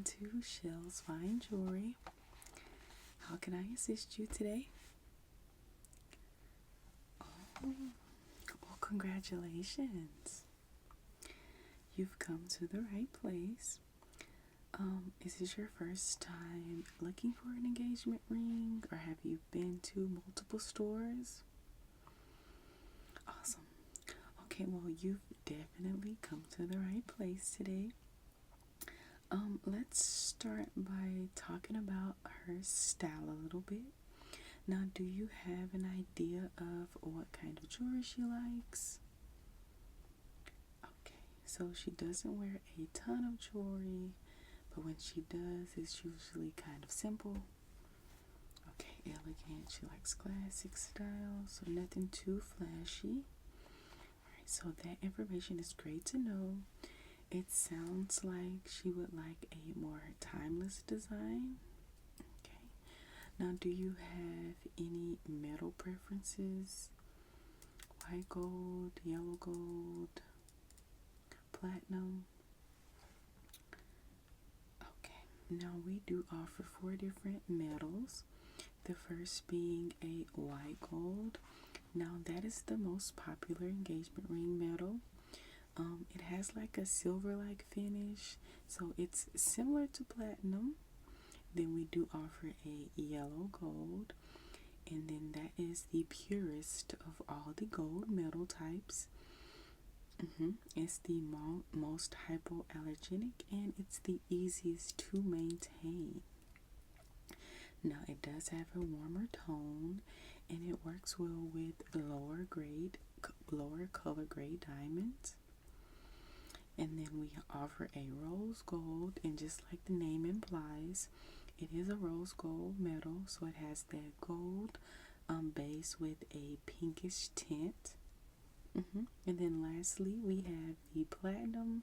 to Shell's Fine Jewelry. How can I assist you today? Oh, well, congratulations. You've come to the right place. Is this your first time looking for an engagement ring, or have you been to multiple stores? Awesome. Okay, well, you've definitely come to the right place today. Let's start by talking about her style a little bit. Now, do you have an idea of what kind of jewelry she likes? Okay, so she doesn't wear a ton of jewelry, but when she does, it's usually kind of simple. Okay, elegant. She likes classic style, so nothing too flashy. Alright, so that information is great to know. It sounds like she would like a more timeless design. Okay. Now, do you have any metal preferences? White gold, yellow gold, platinum? Okay. Now, we do offer 4 different metals. The first being a white gold. Now, that is the most popular engagement ring metal. It has like a silver-like finish, so it's similar to platinum. Then we do offer a yellow gold, and then that is the purest of all the gold metal types. It's the most hypoallergenic, and it's the easiest to maintain. Now, it does have a warmer tone, and it works well with lower color grade diamonds. And then we offer a rose gold, and just like the name implies, it is a rose gold metal, so it has that gold base with a pinkish tint. And then lastly, we have the platinum,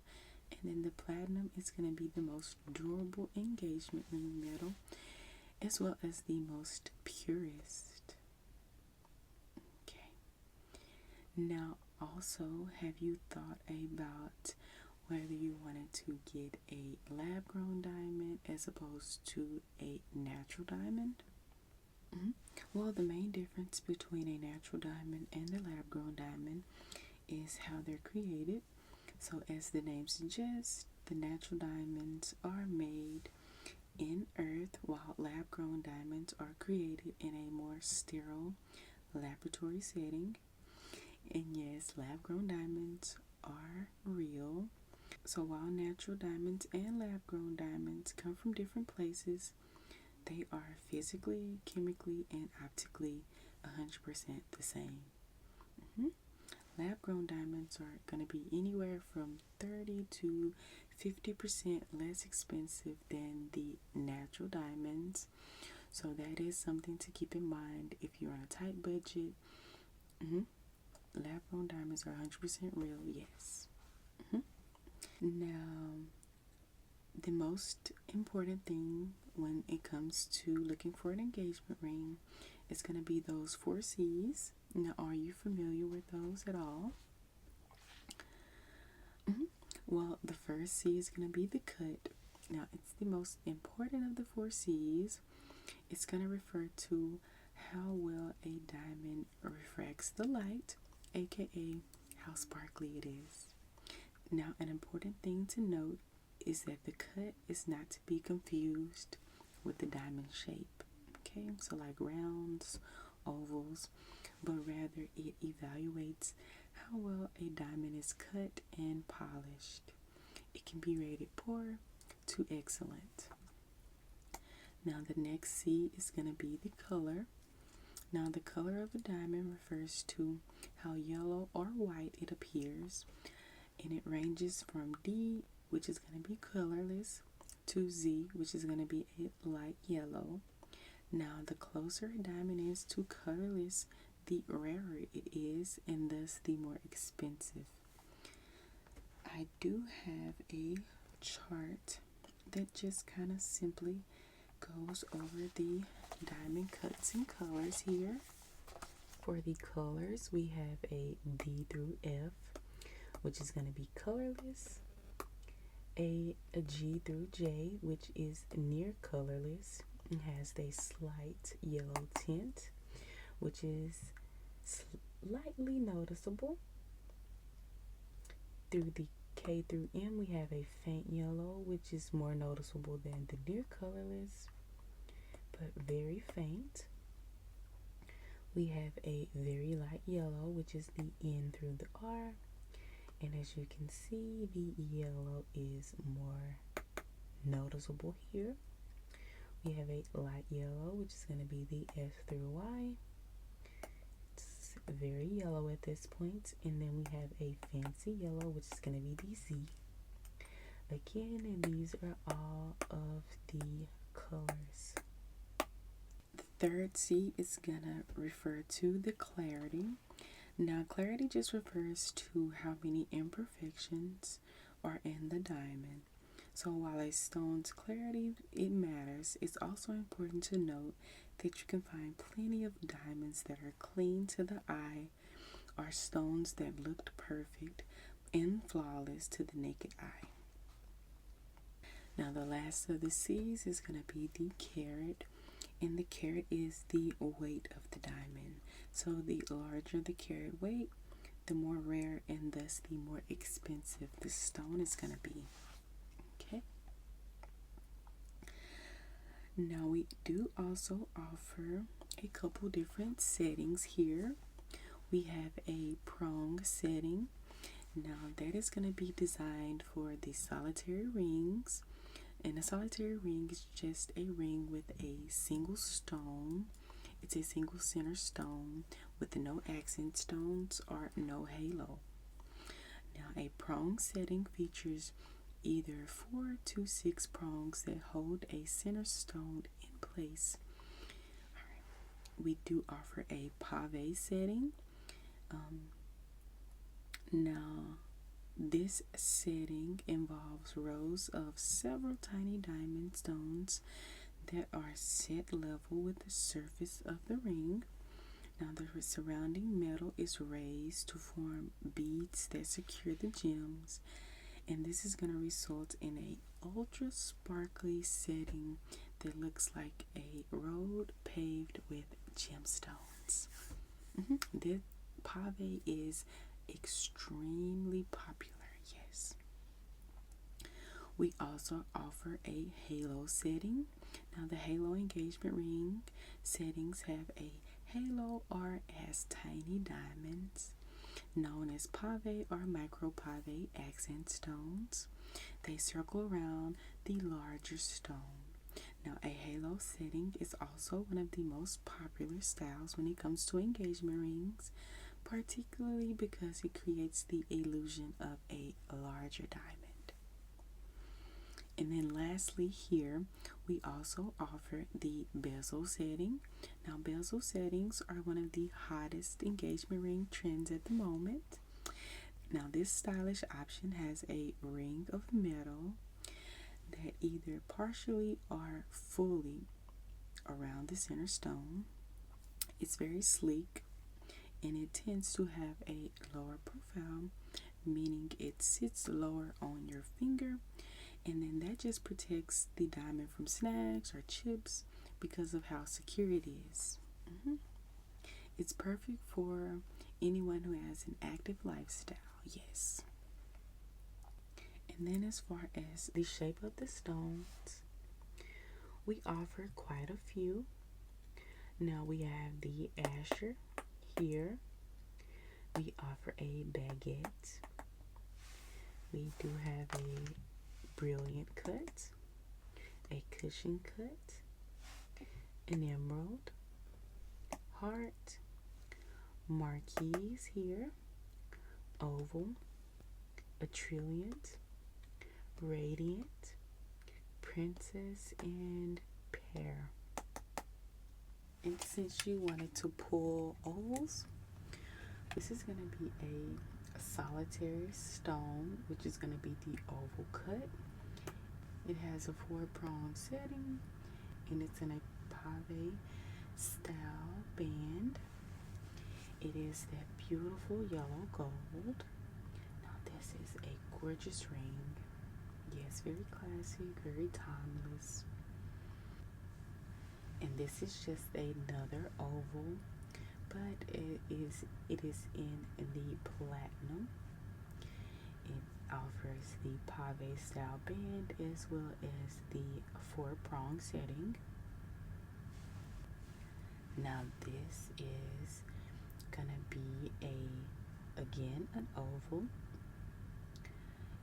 and then the platinum is going to be the most durable engagement ring metal, as well as the most purest. Okay. Now, also, have you thought about whether you wanted to get a lab-grown diamond as opposed to a natural diamond? Well, the main difference between a natural diamond and a lab-grown diamond is how they're created. So, as the name suggests, the natural diamonds are made in earth, while lab-grown diamonds are created in a more sterile laboratory setting. And yes, lab-grown diamonds are real. So while natural diamonds and lab-grown diamonds come from different places, they are physically, chemically, and optically 100% the same. Lab-grown diamonds are going to be anywhere from 30 to 50% less expensive than the natural diamonds. So that is something to keep in mind if you're on a tight budget. Lab-grown diamonds are 100% real, yes. Now, the most important thing when it comes to looking for an engagement ring is going to be those 4 C's. Now, are you familiar with those at all? Well, the first C is going to be the cut. Now, it's the most important of the 4 C's. It's going to refer to how well a diamond refracts the light, aka how sparkly it is. Now, an important thing to note is that the cut is not to be confused with the diamond shape. Okay, so like rounds, ovals, but rather it evaluates how well a diamond is cut and polished. It can be rated poor to excellent. Now, the next C is going to be the color. Now, the color of a diamond refers to how yellow or white it appears, and it ranges from D, which is going to be colorless, to Z, which is going to be a light yellow. Now, the closer a diamond is to colorless, the rarer it is, and thus the more expensive. I do have a chart that just kind of simply goes over the diamond cuts and colors here. For the colors, we have a D through F, which is going to be colorless. a G through J, which is near colorless and has a slight yellow tint, which is slightly noticeable. Through the K through M, we have a faint yellow, which is more noticeable than the near colorless, but very faint. We have a very light yellow, which is the N through the R. And as you can see, the yellow is more noticeable here. We have a light yellow, which is going to be the F through Y. It's very yellow at this point. And then we have a fancy yellow, which is going to be the Z. Again, and these are all of the colors. The third C is going to refer to the clarity. Now, clarity just refers to how many imperfections are in the diamond. So while a stone's clarity, it matters, it's also important to note that you can find plenty of diamonds that are clean to the eye, or stones that looked perfect and flawless to the naked eye. Now, the last of the C's is going to be the carat, and the carat is the weight of the diamond. So the larger the carat weight, the more rare and thus the more expensive the stone is going to be. Okay. Now we do also offer a couple different settings here. We have a prong setting. Now that is going to be designed for the solitary rings. And a solitary ring is just a ring with a single stone. It's a single center stone with no accent stones or no halo. Now, a prong setting features either 4 to 6 prongs that hold a center stone in place. We do offer a pave setting. Now, this setting involves rows of several tiny diamond stones that are set level with the surface of the ring. Now the surrounding metal is raised to form beads that secure the gems, and this is going to result in a ultra sparkly setting that looks like a road paved with gemstones. The pave is extremely popular, yes. We also offer a halo setting. Now the halo engagement ring settings have a halo or has tiny diamonds known as pave or micro pave accent stones. They circle around the larger stone. Now a halo setting is also one of the most popular styles when it comes to engagement rings, particularly because it creates the illusion of a larger diamond. And then lastly here, we also offer the bezel setting. Now bezel settings are one of the hottest engagement ring trends at the moment. Now this stylish option has a ring of metal that either partially or fully around the center stone. It's very sleek and it tends to have a lower profile, meaning it sits lower on your finger, and then that just protects the diamond from snags or chips because of how secure it is. It's perfect for anyone who has an active lifestyle, yes. And then as far as the shape of the stones, we offer quite a few. Now we have the Asher here. We offer a baguette. We do have a brilliant cut, a cushion cut, an emerald, heart, Marquise here, oval, a trilliant, radiant, princess, and pear. And since you wanted to pull ovals, this is going to be a solitary stone, which is going to be the oval cut. It has a 4-prong setting, and it's in a pave style band. It is that beautiful yellow gold. Now this is a gorgeous ring. Yes, very classic, very timeless. And this is just another oval, but it is in the platinum. It offers the pave style band as well as the 4-prong setting. Now this is gonna be again an oval,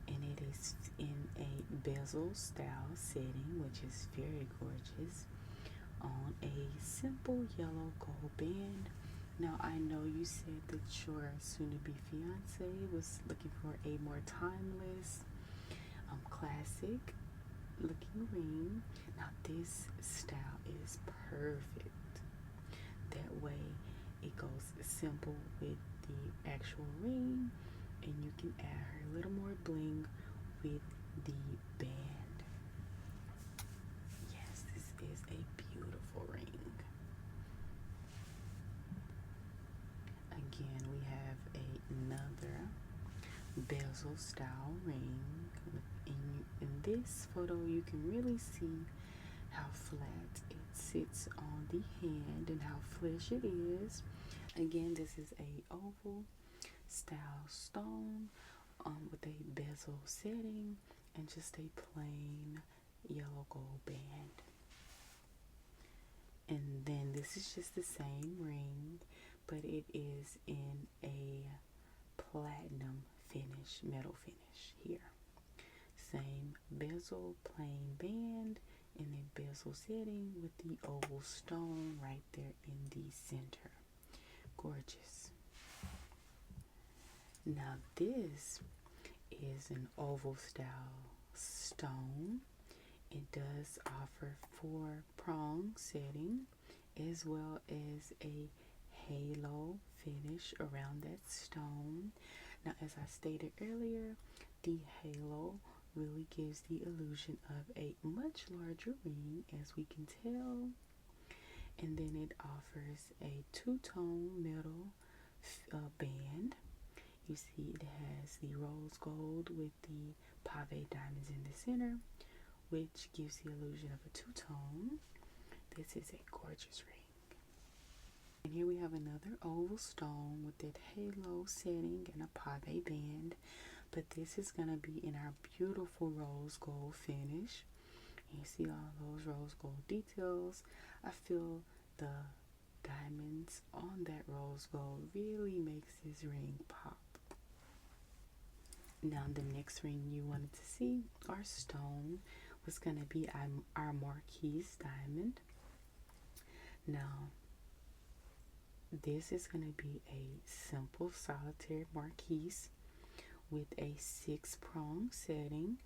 and it is in a bezel style setting, which is very gorgeous, on a simple yellow gold band. Now I know you said that your soon-to-be fiance was looking for a more timeless, classic looking ring. Now this style is perfect. That way it goes simple with the actual ring, and you can add her a little more bling with the band. Yes, this is a beautiful ring. Again, we have another bezel style ring. In this photo, you can really see how flat it sits on the hand and how flush it is. Again, this is a oval style stone with a bezel setting and just a plain yellow gold band. And then this is just the same ring, but it is in a platinum finish, metal finish here. Same bezel, plain band, and a bezel setting with the oval stone right there in the center. Gorgeous. Now this is an oval style stone. It does offer 4-prong setting as well as a halo finish around that stone. Now, as I stated earlier, the halo really gives the illusion of a much larger ring, as we can tell. And then it offers a 2-tone metal band. You see it has the rose gold with the pave diamonds in the center, which gives the illusion of a 2-tone. This is a gorgeous ring. And here we have another oval stone with that halo setting and a pave band, but this is going to be in our beautiful rose gold finish. And you see all those rose gold details. I feel the diamonds on that rose gold really makes this ring pop. Now the next ring you wanted to see, our stone, was going to be our Marquise diamond. Now this is going to be a simple solitaire Marquise with a 6-prong setting.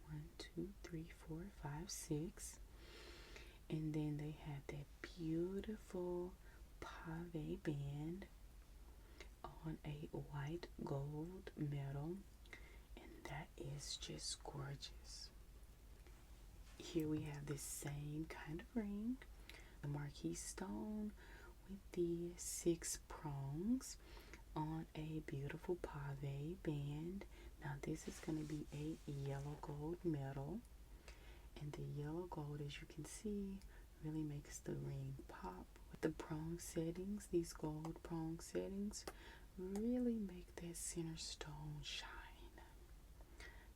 1, 2, 3, 4, 5, 6. And then they have that beautiful pave band on a white gold metal, and that is just gorgeous. Here we have the same kind of ring, the Marquise stone with the 6 prongs on a beautiful pave band. Now this is going to be a yellow gold metal, and the yellow gold, as you can see, really makes the ring pop. With the prong settings, these gold prong settings really make that center stone shine.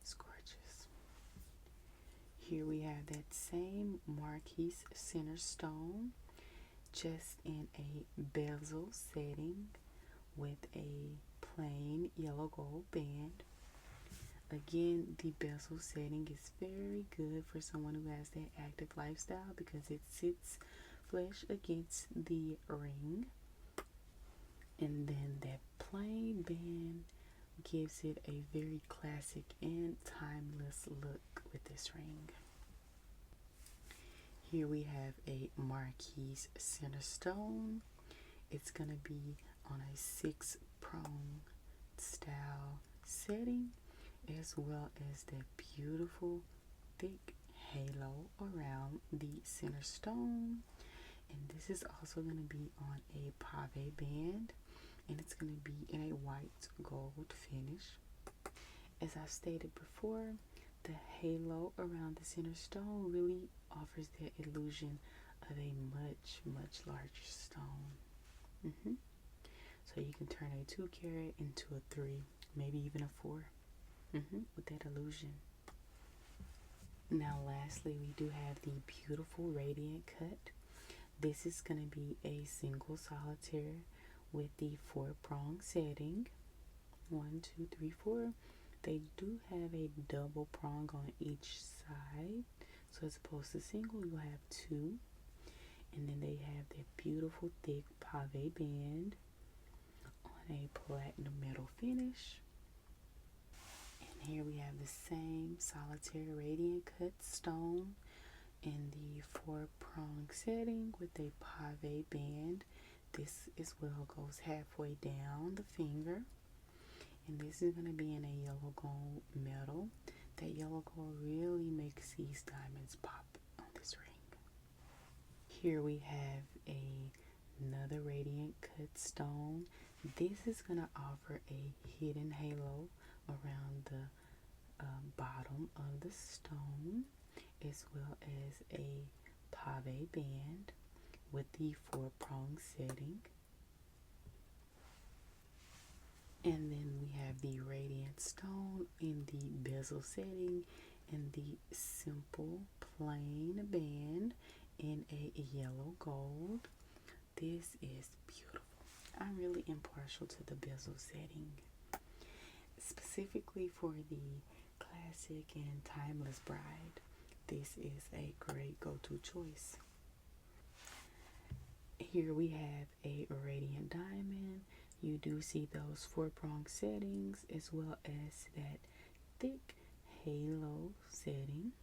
It's gorgeous. Here we have that same Marquise center stone, just in a bezel setting with a plain yellow gold band. Again, the bezel setting is very good for someone who has that active lifestyle because it sits flush against the ring. And then that plain band gives it a very classic and timeless look with this ring. Here we have a Marquise center stone. It's going to be on a 6-prong style setting, as well as that beautiful thick halo around the center stone. And this is also going to be on a pave band, and it's going to be in a white gold finish. As I stated before, The halo around the center stone really offers the illusion of a much, much larger stone. So you can turn a 2 carat into a 3, maybe even a 4, with that illusion. Now lastly, we do have the beautiful radiant cut. This is going to be a single solitaire with the 4-prong setting. 1, 2, 3, 4. They do have a double prong on each side. So as opposed to single, you'll have 2. And then they have that beautiful thick pave band on a platinum metal finish. And here we have the same solitaire radiant cut stone in the 4-prong setting with a pave band. This as well goes halfway down the finger. And this is going to be in a yellow gold metal. That yellow gold really makes these diamonds pop on this ring. Here we have another radiant cut stone. This is going to offer a hidden halo around the bottom of the stone, as well as a pave band with the 4-prong setting. And then we have the radiant stone in the bezel setting and the simple plain band in a yellow gold. This is beautiful. I'm really impartial to the bezel setting, specifically for the classic and timeless bride. This is a great go-to choice. Here we have a radiant diamond. You do see those 4-prong settings as well as that thick halo setting.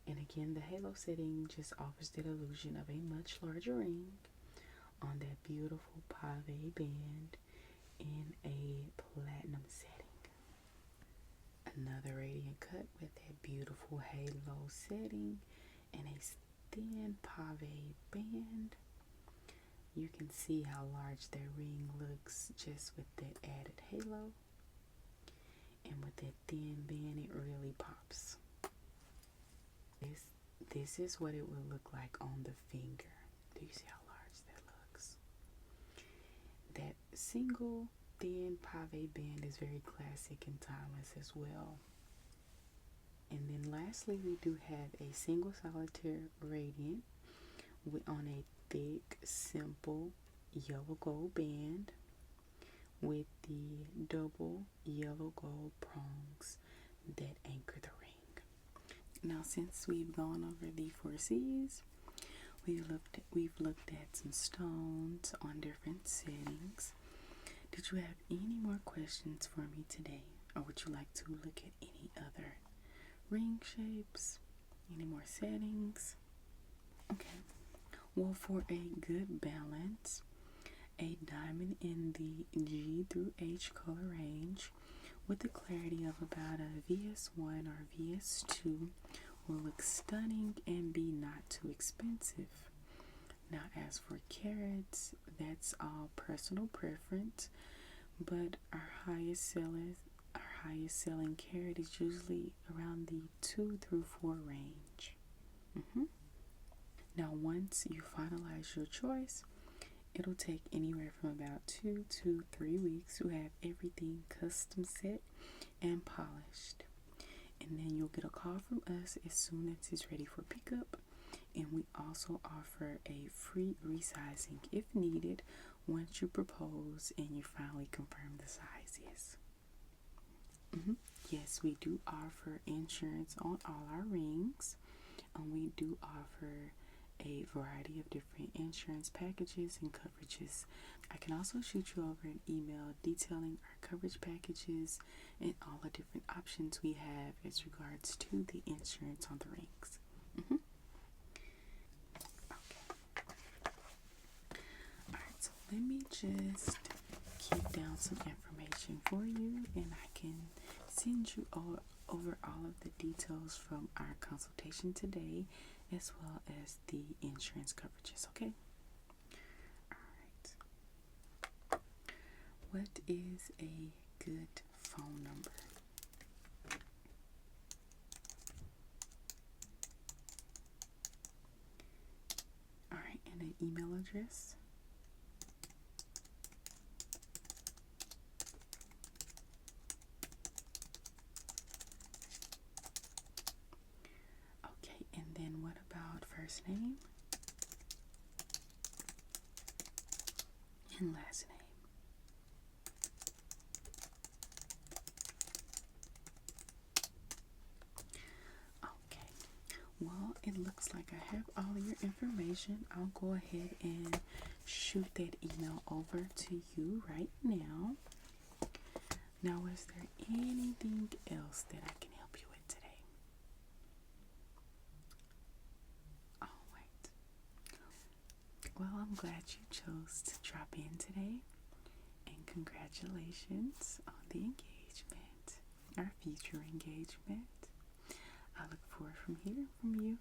And again, the halo setting just offers the illusion of a much larger ring on that beautiful pave band in a platinum setting. Another radiant cut with that beautiful halo setting and a thin pave band. You can see how large that ring looks just with that added halo. And with that thin band, it really pops. This is what it will look like on the finger. Do you see how large that looks? That single thin pave band is very classic and timeless as well. And then lastly, we do have a single solitaire radiant on a thick, simple yellow gold band with the double yellow gold prongs that anchor the ring. Now, since we've gone over the 4 C's, we've looked at some stones on different settings. Did you have any more questions for me today, or would you like to look at any other ring shapes, any more settings? Okay. Well, for a good balance, a diamond in the G through H color range with the clarity of about a VS1 or VS2 will look stunning and be not too expensive. Now, as for carats, that's all personal preference, but our highest selling carat is usually around the 2 through 4 range. Now, once you finalize your choice, it'll take anywhere from about 2 to 3 weeks to have everything custom set and polished. And then you'll get a call from us as soon as it's ready for pickup. And we also offer a free resizing if needed once you propose and you finally confirm the sizes. Yes, we do offer insurance on all our rings. We do offer a variety of different insurance packages and coverages. I can also shoot you over an email detailing our coverage packages and all the different options we have as regards to the insurance on the rings. Okay. Alright, so let me just keep down some information for you, and I can send you over all of the details from our consultation today, as well as the insurance coverages, okay? Alright. What is a good phone number? and an email address. Okay, and then what about first name and last name? Okay, well, it looks like I have all your information. I'll go ahead and shoot that email over to you right now. Now, is there anything else that I can help you with today? All right. Well, I'm glad you chose to drop in today. And congratulations on the engagement, our future engagement. I look forward from hearing from you.